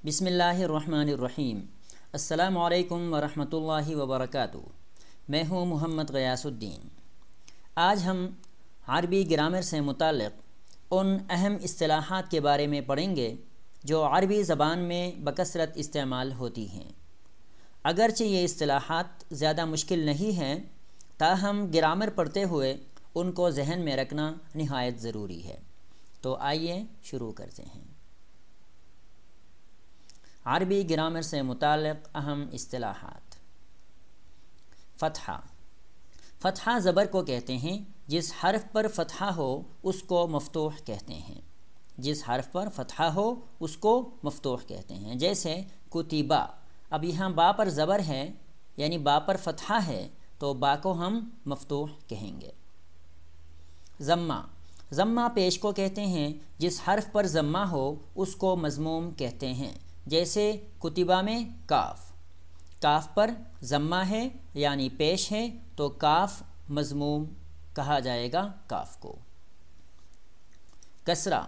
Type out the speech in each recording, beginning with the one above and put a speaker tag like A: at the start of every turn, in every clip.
A: بسم اللہ الرحمن الرحیم۔ السلام علیکم ورحمۃ اللہ وبرکاتہ۔ میں ہوں محمد غیاث الدین۔ آج ہم عربی گرامر سے متعلق ان اہم اصطلاحات کے بارے میں پڑھیں گے جو عربی زبان میں بکثرت استعمال ہوتی ہیں۔ اگرچہ یہ اصطلاحات زیادہ مشکل نہیں ہیں، تاہم گرامر پڑھتے ہوئے ان کو ذہن میں رکھنا نہایت ضروری ہے۔ تو آئیے شروع کرتے ہیں۔ عربی گرامر سے متعلق اہم اصطلاحات۔ فتحہ۔ فتحہ زبر کو کہتے ہیں، جس حرف پر فتحہ ہو اس کو مفتوح کہتے ہیں۔ جس حرف پر فتحہ ہو اس کو مفتوح کہتے ہیں، جیسے کتبہ۔ اب یہاں با پر زبر ہے، یعنی با پر فتحہ ہے، تو با کو ہم مفتوح کہیں گے۔ ضمہ۔ ضمہ پیش کو کہتے ہیں، جس حرف پر ضمہ ہو اس کو مضموم کہتے ہیں، جیسے کتبہ میں کاف۔ کاف پر ضمہ ہے یعنی پیش ہے، تو کاف مضموم کہا جائے گا کاف کو۔ کسرہ۔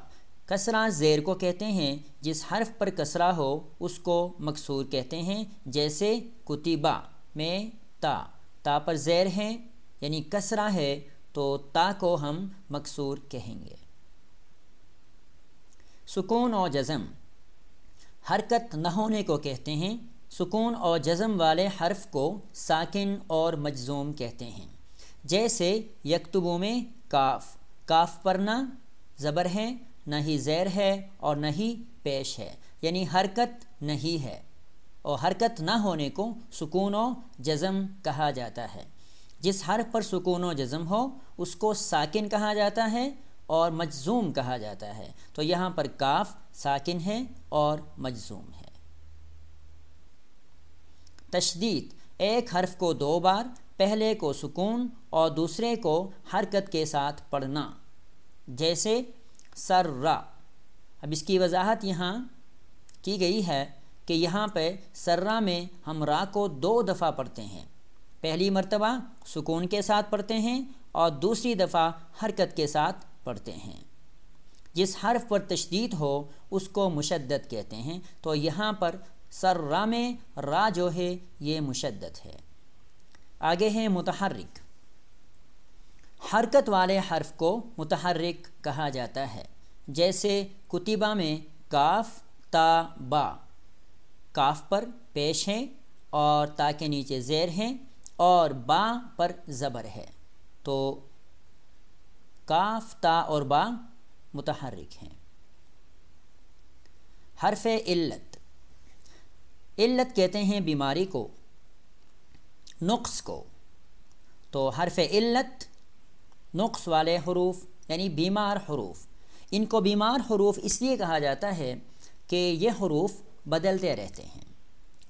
A: کسرہ زیر کو کہتے ہیں، جس حرف پر کسرہ ہو اس کو مکسور کہتے ہیں، جیسے کتبہ میں تا۔ تا پر زیر ہے یعنی کسرہ ہے، تو تا کو ہم مکسور کہیں گے۔ سکون اور جزم۔ حرکت نہ ہونے کو کہتے ہیں۔ سکون اور جزم والے حرف کو ساکن اور مجزوم کہتے ہیں، جیسے یکتبو میں کاف۔ کاف پر نہ زبر ہے، نہ ہی زیر ہے اور نہ ہی پیش ہے، یعنی حرکت نہیں ہے، اور حرکت نہ ہونے کو سکون و جزم کہا جاتا ہے۔ جس حرف پر سکون و جزم ہو اس کو ساکن کہا جاتا ہے اور مجزوم کہا جاتا ہے، تو یہاں پر کاف ساکن ہے اور مجزوم ہے۔ تشدید۔ ایک حرف کو دو بار، پہلے کو سکون اور دوسرے کو حرکت کے ساتھ پڑھنا، جیسے سرّا۔ اب اس کی وضاحت یہاں کی گئی ہے کہ یہاں پہ سرّا میں ہم را کو دو دفعہ پڑھتے ہیں۔ پہلی مرتبہ سکون کے ساتھ پڑھتے ہیں اور دوسری دفعہ حرکت کے ساتھ پڑھتے ہیں۔ جس حرف پر تشدید ہو اس کو مشدد کہتے ہیں، تو یہاں پر سرّا میں را جو ہے یہ مشدد ہے۔ آگے ہے متحرک۔ حرکت والے حرف کو متحرک کہا جاتا ہے، جیسے کتبہ میں کاف تا با۔ کاف پر پیش ہے اور تا کے نیچے زیر ہے اور با پر زبر ہے، تو کاف تا اور با متحرک ہیں۔ حرف علت۔ علت کہتے ہیں بیماری کو، نقص کو، تو حرف علت نقص والے حروف یعنی بیمار حروف۔ ان کو بیمار حروف اس لیے کہا جاتا ہے کہ یہ حروف بدلتے رہتے ہیں،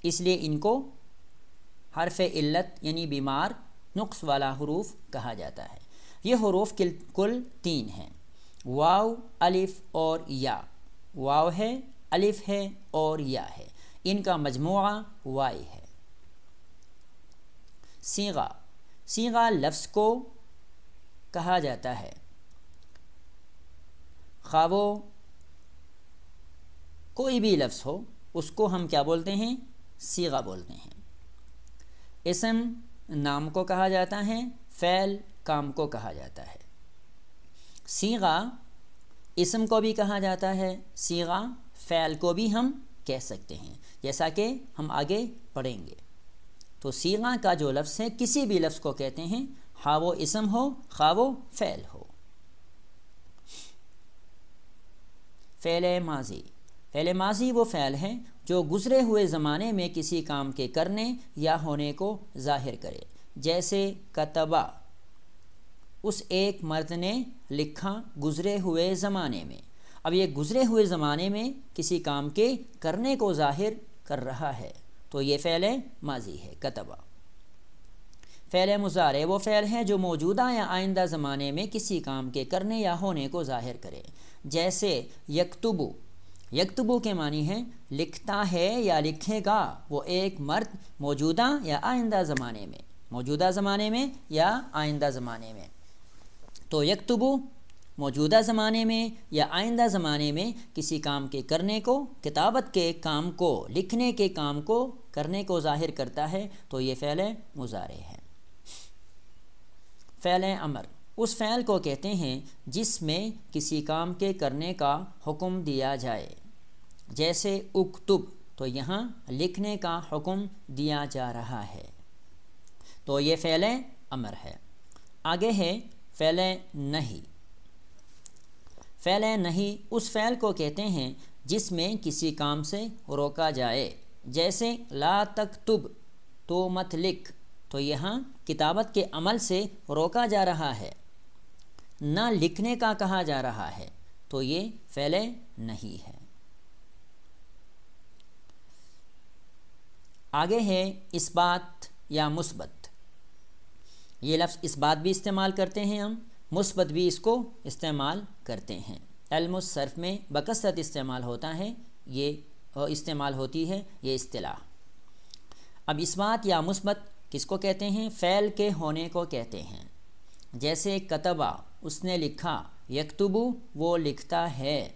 A: اس لیے ان کو حرف علت یعنی بیمار نقص والا حروف کہا جاتا ہے۔ یہ حروف کل 3 ہیں، واو، الف اور یا۔ واو ہے، الف ہے اور یا ہے، ان کا مجموعہ وائی ہے۔ صیغہ۔ صیغہ لفظ کو کہا جاتا ہے، خواہ وہ کوئی بھی لفظ ہو اس کو ہم کیا بولتے ہیں؟ صیغہ بولتے ہیں۔ اسم نام کو کہا جاتا ہے، فعل کام کو کہا جاتا ہے۔ صیغہ اسم کو بھی کہا جاتا ہے، صیغہ فعل کو بھی ہم کہہ سکتے ہیں، جیسا کہ ہم آگے پڑھیں گے۔ تو صیغہ کا جو لفظ ہے کسی بھی لفظ کو کہتے ہیں، خواہ وہ اسم ہو خواہ وہ فعل ہو۔ فعل ماضی۔ فعل ماضی وہ فعل ہے جو گزرے ہوئے زمانے میں کسی کام کے کرنے یا ہونے کو ظاہر کرے، جیسے کتبہ۔ اس ایک مرد نے لکھا گزرے ہوئے زمانے میں۔ اب یہ گزرے ہوئے زمانے میں کسی کام کے کرنے کو ظاہر کر رہا ہے، تو یہ فعل ماضی ہے، کتبہ۔ فعل مضارع وہ فعل ہے جو موجودہ یا آئندہ زمانے میں کسی کام کے کرنے یا ہونے کو ظاہر کرے، جیسے یکتبو۔ یکتبو کے معنی ہے لکھتا ہے یا لکھے گا وہ ایک مرد موجودہ یا آئندہ زمانے میں، موجودہ زمانے میں یا آئندہ زمانے میں۔ تو یکتبو موجودہ زمانے میں یا آئندہ زمانے میں کسی کام کے کرنے کو، کتابت کے کام کو، لکھنے کے کام کو کرنے کو ظاہر کرتا ہے تو یہ فعل مضارع ہے۔ فعل امر اس فعل کو کہتے ہیں جس میں کسی کام کے کرنے کا حکم دیا جائے، جیسے اکتب تو یہاں لکھنے کا حکم دیا جا رہا ہے، تو یہ فعل امر ہے۔ آگے ہے فعل نہی۔ فعل نہی اس فعل کو کہتے ہیں جس میں کسی کام سے روکا جائے، جیسے لا تکتب تو مت لکھ، تو یہاں کتابت کے عمل سے روکا جا رہا ہے، نہ لکھنے کا کہا جا رہا ہے، تو یہ فعل نہی ہے۔ آگے ہے اثبات یا مثبت۔ یہ لفظ اثبات بھی استعمال کرتے ہیں ہم، مثبت بھی اس کو استعمال کرتے ہیں۔ علم الصرف میں بکثرت استعمال ہوتا ہے، یہ استعمال ہوتی ہے یہ اصطلاح۔ اب اثبات یا مثبت کس کو کہتے ہیں؟ فعل کے ہونے کو کہتے ہیں، جیسے کتبہ اس نے لکھا، یکتبو وہ لکھتا ہے،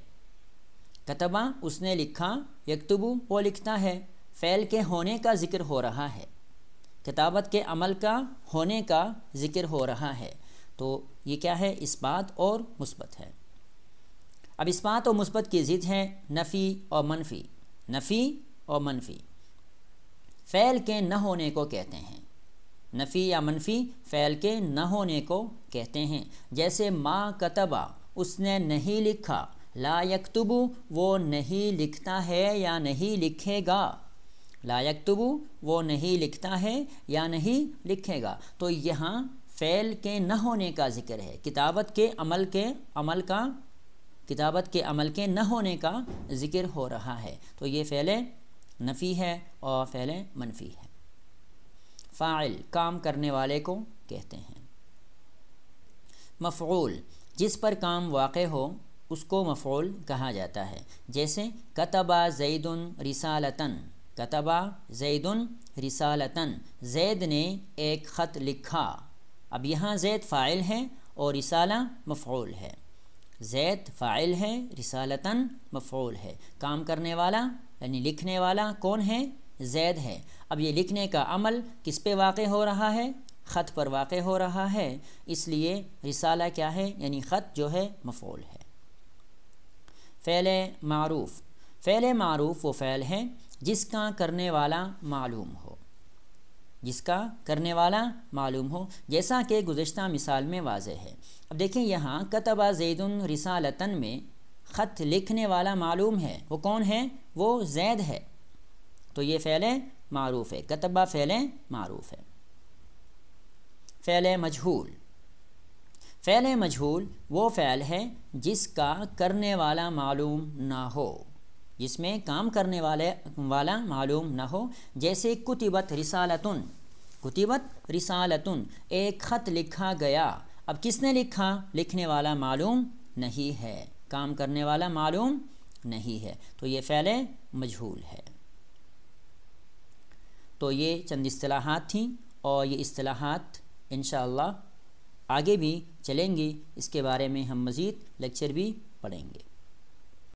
A: کتبہ اس نے لکھا، یکتبو وہ لکھتا ہے، فعل کے ہونے کا ذکر ہو رہا ہے، کتابت کے عمل کا ہونے کا ذکر ہو رہا ہے، تو یہ کیا ہے؟ اثبات اور مثبت ہے۔ اب اثبات اور مثبت کی ضد ہے نفی اور منفی۔ نفی اور منفی فعل کے نہ ہونے کو کہتے ہیں، نفی یا منفی فعل کے نہ ہونے کو کہتے ہیں، جیسے ما کتبہ اس نے نہیں لکھا، لا یکتبو وہ نہیں لکھتا ہے یا نہیں لکھے گا، لا یکتبو وہ نہیں لکھتا ہے یا نہیں لکھے گا، تو یہاں فعل کے نہ ہونے کا ذکر ہے، کتابت کے عمل کے نہ ہونے کا ذکر ہو رہا ہے، تو یہ فعل نفی ہے اور فعل منفی ہے۔ فاعل کام کرنے والے کو کہتے ہیں۔ مفعول جس پر کام واقع ہو اس کو مفعول کہا جاتا ہے، جیسے کتبہ زید رسالتاً، کتبہ زید رسالتاً زید نے ایک خط لکھا۔ اب یہاں زید فاعل ہے اور رسالہ مفعول ہے، زید فاعل ہے، رسالتاً مفعول ہے، کام کرنے والا یعنی لکھنے والا کون ہے؟ زید ہے۔ اب یہ لکھنے کا عمل کس پہ واقع ہو رہا ہے؟ خط پر واقع ہو رہا ہے، اس لیے رسالہ کیا ہے؟ یعنی خط جو ہے مفعول ہے۔ فعل معروف فعل معروف وہ فعل ہے جس کا کرنے والا معلوم ہو، جس کا کرنے والا معلوم ہو، جیسا کہ گزشتہ مثال میں واضح ہے۔ اب دیکھیں یہاں کتبہ زید رسالتاً میں خط لکھنے والا معلوم ہے، وہ کون ہے؟ وہ زید ہے، تو یہ فعل معروف ہے، کتبہ فعل معروف ہے۔ فعل مجہول فعل مجہول وہ فعل ہے جس کا کرنے والا معلوم نہ ہو، جس میں کام کرنے والا معلوم نہ ہو، جیسے کتبت رسالتن، کتبت رسالتن ایک خط لکھا گیا۔ اب کس نے لکھا؟ لکھنے والا معلوم نہیں ہے، کام کرنے والا معلوم نہیں ہے، تو یہ فعل مجہول ہے۔ تو یہ چند اصطلاحات تھیں اور یہ اصطلاحات انشاءاللہ آگے بھی چلیں گی، اس کے بارے میں ہم مزید لیکچر بھی پڑھیں گے۔